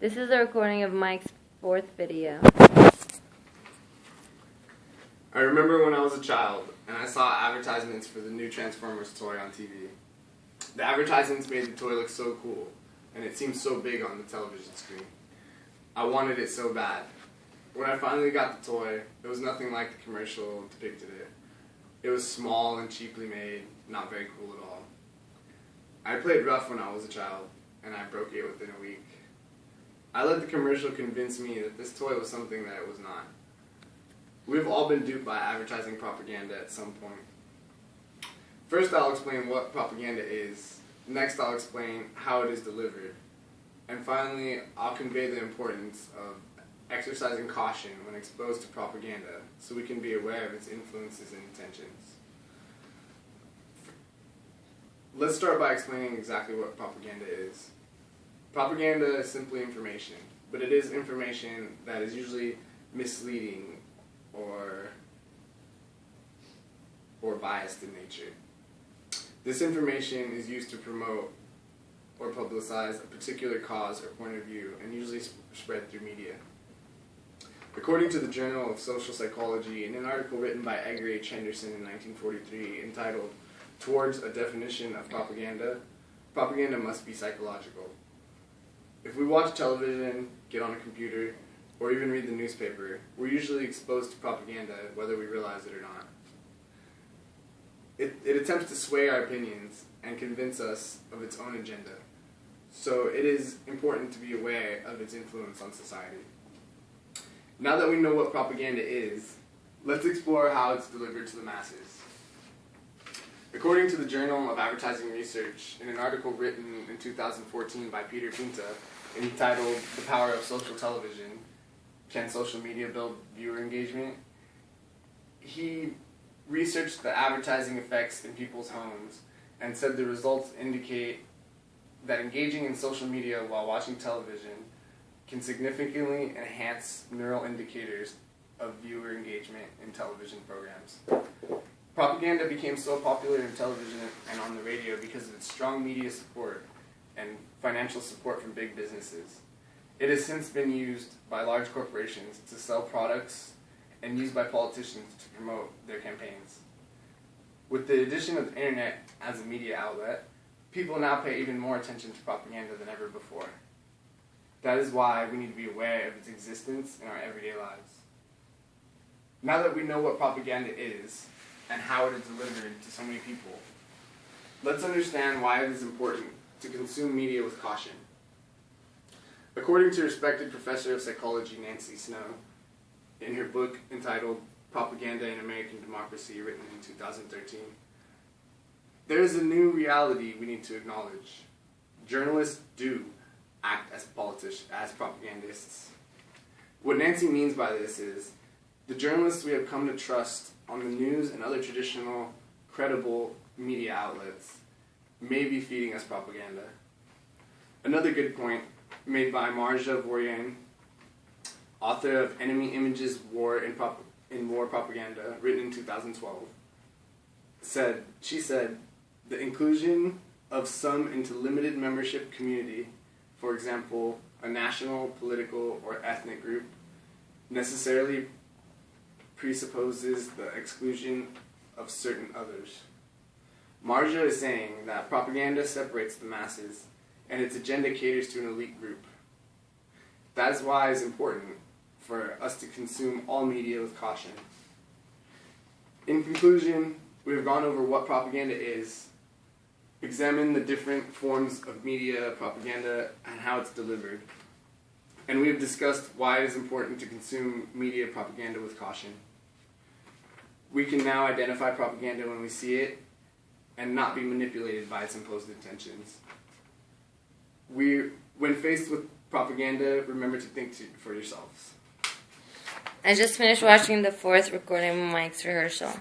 This is a recording of Mike's fourth video. I remember when I was a child and I saw advertisements for the new Transformers toy on TV. The advertisements made the toy look so cool, and it seemed so big on the television screen. I wanted it so bad. When I finally got the toy, it was nothing like the commercial depicted it. It was small and cheaply made, not very cool at all. I played rough when I was a child, and I broke it within a week. I let the commercial convince me that this toy was something that it was not. We've all been duped by advertising propaganda at some point. First, I'll explain what propaganda is. Next, I'll explain how it is delivered. And finally, I'll convey the importance of exercising caution when exposed to propaganda so we can be aware of its influences and intentions. Let's start by explaining exactly what propaganda is. Propaganda is simply information, but it is information that is usually misleading or biased in nature. This information is used to promote or publicize a particular cause or point of view, and usually spread through media. According to the Journal of Social Psychology, in an article written by Edgar H. Henderson in 1943 entitled "Towards a Definition of Propaganda," propaganda must be psychological. If we watch television, get on a computer, or even read the newspaper, we're usually exposed to propaganda whether we realize it or not. It attempts to sway our opinions and convince us of its own agenda. So it is important to be aware of its influence on society. Now that we know what propaganda is, let's explore how it's delivered to the masses. According to the Journal of Advertising Research, in an article written in 2014 by Peter Pinta, entitled "The Power of Social Television: Can Social Media Build Viewer Engagement?" he researched the advertising effects in people's homes and said the results indicate that engaging in social media while watching television can significantly enhance neural indicators of viewer engagement in television programs. Propaganda became so popular in television and on the radio because of its strong media support and financial support from big businesses. It has since been used by large corporations to sell products and used by politicians to promote their campaigns. With the addition of the internet as a media outlet, people now pay even more attention to propaganda than ever before. That is why we need to be aware of its existence in our everyday lives. Now that we know what propaganda is and how it is delivered to so many people, let's understand why it is important to consume media with caution. According to respected professor of psychology Nancy Snow, in her book entitled "Propaganda in American Democracy," written in 2013, there is a new reality we need to acknowledge. Journalists do act as propagandists. What Nancy means by this is, the journalists we have come to trust on the news and other traditional, credible media outlets may be feeding us propaganda. Another good point made by Marja Voryan, author of Enemy Images, War in War Propaganda, written in 2012, she said, "The inclusion of some into limited membership community, for example, a national, political, or ethnic group, necessarily presupposes the exclusion of certain others." Marja is saying that propaganda separates the masses, and its agenda caters to an elite group. That is why it is important for us to consume all media with caution. In conclusion, we have gone over what propaganda is, examined the different forms of media propaganda and how it's delivered, and we have discussed why it is important to consume media propaganda with caution. We can now identify propaganda when we see it and not be manipulated by its imposed intentions. When faced with propaganda, remember to think for yourselves. I just finished watching the fourth recording of Mike's rehearsal.